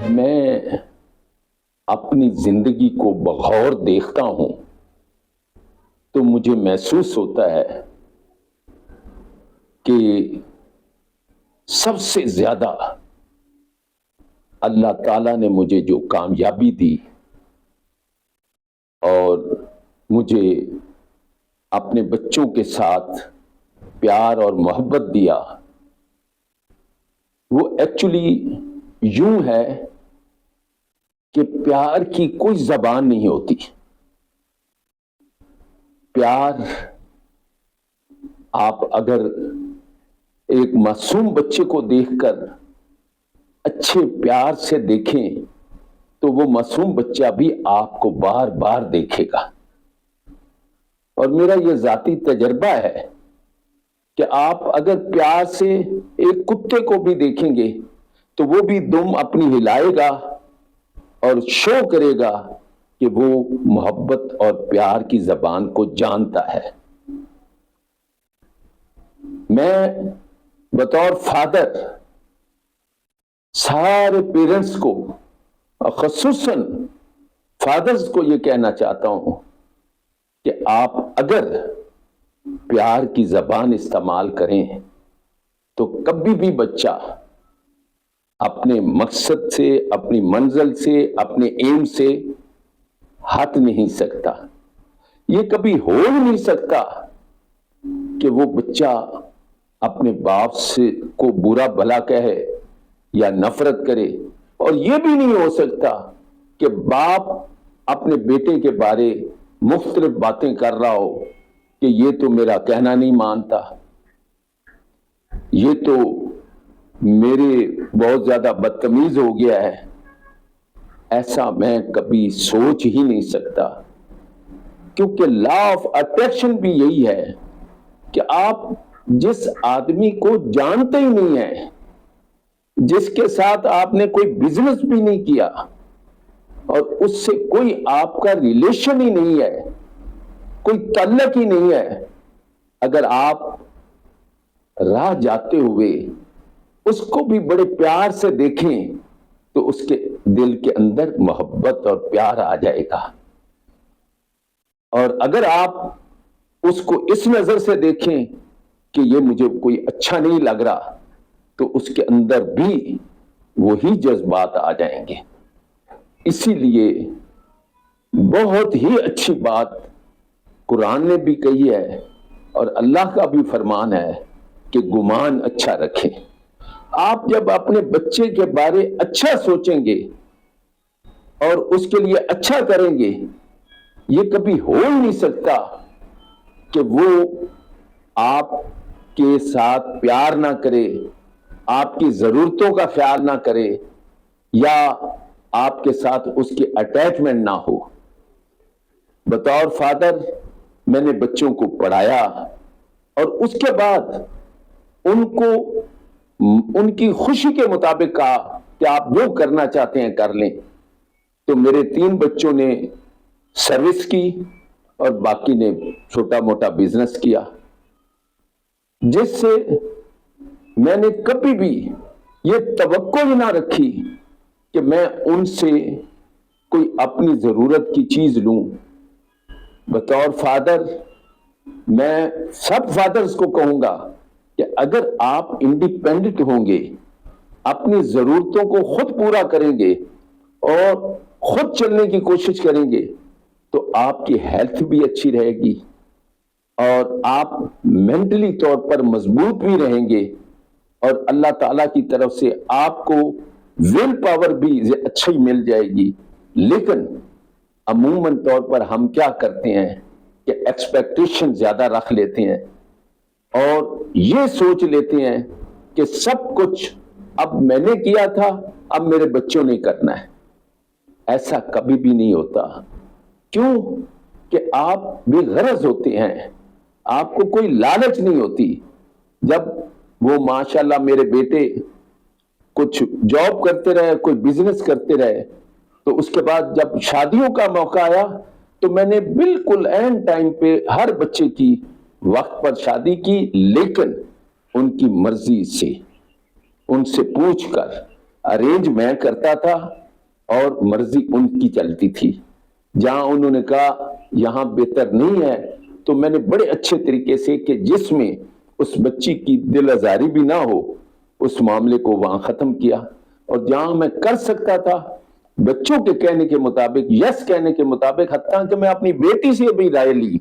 میں اپنی زندگی کو بغور دیکھتا ہوں تو مجھے محسوس ہوتا ہے کہ سب سے زیادہ اللہ تعالیٰ نے مجھے جو کامیابی دی اور مجھے اپنے بچوں کے ساتھ پیار اور محبت دیا، وہ ایکچولی یوں ہے کہ پیار کی کوئی زبان نہیں ہوتی۔ پیار آپ اگر ایک معصوم بچے کو دیکھ کر اچھے پیار سے دیکھیں تو وہ معصوم بچہ بھی آپ کو بار بار دیکھے گا۔ اور میرا یہ ذاتی تجربہ ہے کہ آپ اگر پیار سے ایک کتے کو بھی دیکھیں گے تو وہ بھی دم اپنی ہلائے گا اور شو کرے گا کہ وہ محبت اور پیار کی زبان کو جانتا ہے۔ میں بطور فادر سارے پیرنٹس کو، خصوصاً فادرز کو یہ کہنا چاہتا ہوں کہ آپ اگر پیار کی زبان استعمال کریں تو کبھی بھی بچہ اپنے مقصد سے، اپنی منزل سے، اپنے ایم سے ہٹ نہیں سکتا۔ یہ کبھی ہو ہی نہیں سکتا کہ وہ بچہ اپنے باپ سے کو برا بھلا کہے یا نفرت کرے، اور یہ بھی نہیں ہو سکتا کہ باپ اپنے بیٹے کے بارے مختلف باتیں کر رہا ہو کہ یہ تو میرا کہنا نہیں مانتا، یہ تو میرے بہت زیادہ بدتمیز ہو گیا ہے۔ ایسا میں کبھی سوچ ہی نہیں سکتا، کیونکہ لا آف اٹریکشن بھی یہی ہے کہ آپ جس آدمی کو جانتے ہی نہیں ہیں، جس کے ساتھ آپ نے کوئی بزنس بھی نہیں کیا اور اس سے کوئی آپ کا ریلیشن ہی نہیں ہے، کوئی تعلق ہی نہیں ہے، اگر آپ راہ جاتے ہوئے اس کو بھی بڑے پیار سے دیکھیں تو اس کے دل کے اندر محبت اور پیار آ جائے گا۔ اور اگر آپ اس کو اس نظر سے دیکھیں کہ یہ مجھے کوئی اچھا نہیں لگ رہا تو اس کے اندر بھی وہی جذبات آ جائیں گے۔ اسی لیے بہت ہی اچھی بات قرآن نے بھی کہی ہے اور اللہ کا بھی فرمان ہے کہ گمان اچھا رکھیں۔ آپ جب اپنے بچے کے بارے اچھا سوچیں گے اور اس کے لیے اچھا کریں گے، یہ کبھی ہو ہی نہیں سکتا کہ وہ آپ کے ساتھ پیار نہ کرے، آپ کی ضرورتوں کا خیال نہ کرے یا آپ کے ساتھ اس کی اٹیچمنٹ نہ ہو۔ بطور فادر میں نے بچوں کو پڑھایا اور اس کے بعد ان کو ان کی خوشی کے مطابق کہا کہ آپ جو کرنا چاہتے ہیں کر لیں۔ تو میرے 3 بچوں نے سروس کی اور باقی نے چھوٹا موٹا بزنس کیا، جس سے میں نے کبھی بھی یہ توقع ہی نہ رکھی کہ میں ان سے کوئی اپنی ضرورت کی چیز لوں۔ بطور فادر میں سب فادرز کو کہوں گا کہ اگر آپ انڈیپینڈنٹ ہوں گے، اپنی ضرورتوں کو خود پورا کریں گے اور خود چلنے کی کوشش کریں گے تو آپ کی ہیلتھ بھی اچھی رہے گی اور آپ مینٹلی طور پر مضبوط بھی رہیں گے، اور اللہ تعالیٰ کی طرف سے آپ کو ول پاور بھی اچھی مل جائے گی۔ لیکن عموماً طور پر ہم کیا کرتے ہیں کہ ایکسپیکٹیشن زیادہ رکھ لیتے ہیں اور یہ سوچ لیتے ہیں کہ سب کچھ اب میں نے کیا تھا، اب میرے بچوں نے کرنا ہے۔ ایسا کبھی بھی نہیں ہوتا۔ کیوں کہ آپ بے غرض ہوتے ہیں، آپ کو کوئی لالچ نہیں ہوتی۔ جب وہ ماشاءاللہ میرے بیٹے کچھ جاب کرتے رہے، کوئی بزنس کرتے رہے، تو اس کے بعد جب شادیوں کا موقع آیا تو میں نے بالکل اینڈ ٹائم پہ ہر بچے کی وقت پر شادی کی، لیکن ان کی مرضی سے، ان سے پوچھ کر۔ ارینج میں کرتا تھا اور مرضی ان کی چلتی تھی. جہاں انہوں نے کہا یہاں بہتر نہیں ہے تو میں نے بڑے اچھے طریقے سے کہ جس میں اس بچی کی دل آزاری بھی نہ ہو اس معاملے کو وہاں ختم کیا. اور جہاں میں کر سکتا تھا بچوں کے کہنے کے مطابق، یس کہنے کے مطابق، حتیٰ کہ میں اپنی بیٹی سے بھی رائے لی.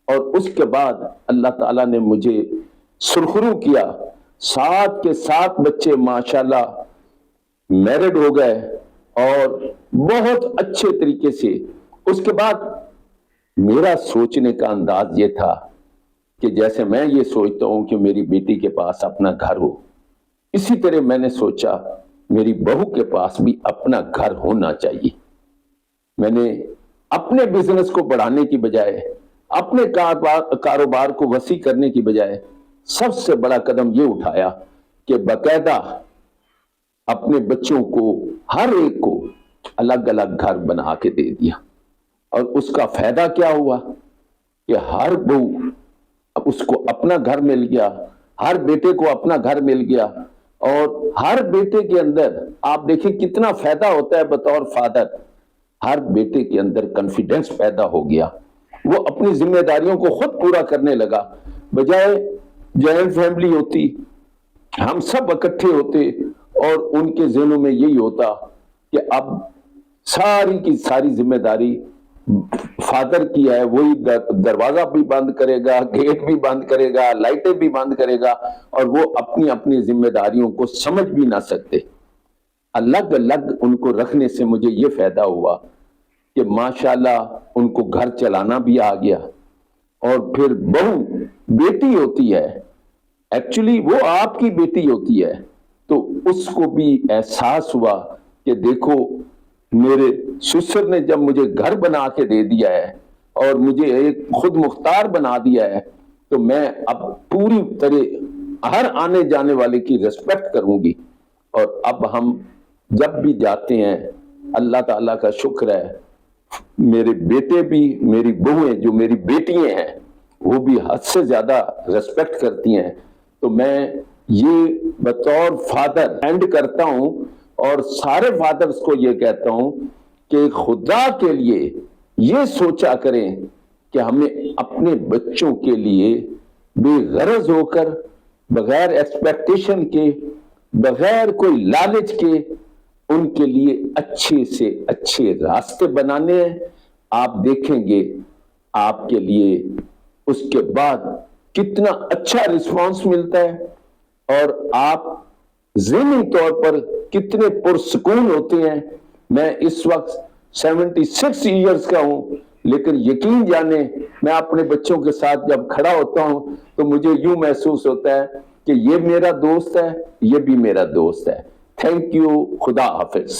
اور اس کے بعد اللہ تعالیٰ نے مجھے سرخرو کیا. 7 کے 7 بچے ماشاءاللہ میرڈ ہو گئے اور بہت اچھے طریقے سے. اس کے بعد میرا سوچنے کا انداز یہ تھا کہ جیسے میں یہ سوچتا ہوں کہ میری بیٹی کے پاس اپنا گھر ہو، اسی طرح میں نے سوچا میری بہو کے پاس بھی اپنا گھر ہونا چاہیے. میں نے اپنے بزنس کو بڑھانے کی بجائے، اپنے کاروبار کو وسیع کرنے کی بجائے سب سے بڑا قدم یہ اٹھایا کہ باقاعدہ اپنے بچوں کو ہر ایک کو الگ الگ گھر بنا کے دے دیا. اور اس کا فائدہ کیا ہوا کہ ہر بہو اس کو اپنا گھر مل گیا، ہر بیٹے کو اپنا گھر مل گیا. اور ہر بیٹے کے اندر آپ دیکھیں کتنا فائدہ ہوتا ہے بطور فادر. ہر بیٹے کے اندر کانفیڈنس پیدا ہو گیا، وہ اپنی ذمہ داریوں کو خود پورا کرنے لگا. بجائے جوائنٹ فیملی ہوتی، ہم سب اکٹھے ہوتے اور ان کے ذہنوں میں یہی ہوتا کہ اب ساری کی ساری ذمہ داری فادر کی ہے، وہی دروازہ بھی بند کرے گا، گیٹ بھی بند کرے گا، لائٹیں بھی بند کرے گا، اور وہ اپنی اپنی ذمہ داریوں کو سمجھ بھی نہ سکتے. الگ الگ ان کو رکھنے سے مجھے یہ فائدہ ہوا کہ ماشاءاللہ ان کو گھر چلانا بھی آ گیا. اور پھر بہو بیٹی ہوتی ہے، ایکچولی وہ آپ کی بیٹی ہوتی ہے، تو اس کو بھی احساس ہوا کہ دیکھو میرے سسر نے جب مجھے گھر بنا کے دے دیا ہے اور مجھے ایک خود مختار بنا دیا ہے تو میں اب پوری طرح ہر آنے جانے والے کی ریسپیکٹ کروں گی. اور اب ہم جب بھی جاتے ہیں اللہ تعالیٰ کا شکر ہے میرے بیٹے بھی، میری بہویں جو میری بیٹیاں ہیں وہ بھی حد سے زیادہ ریسپیکٹ کرتی ہیں. تو میں یہ بطور فادر اینڈ کرتا ہوں اور سارے فادرز کو یہ کہتا ہوں کہ خدا کے لیے یہ سوچا کریں کہ ہمیں اپنے بچوں کے لیے بے غرض ہو کر، بغیر ایکسپیکٹیشن کے، بغیر کوئی لالچ کے ان کے لیے اچھے سے اچھے راستے بنانے ہیں. آپ دیکھیں گے آپ کے لیے اس کے بعد کتنا اچھا رسپانس ملتا ہے اور آپ ذہنی طور پر کتنے پرسکون ہوتے ہیں. میں اس وقت 76 ایئرز کا ہوں، لیکن یقین جانے میں اپنے بچوں کے ساتھ جب کھڑا ہوتا ہوں تو مجھے یوں محسوس ہوتا ہے کہ یہ میرا دوست ہے، یہ بھی میرا دوست ہے. Thank you. خدا حافظ.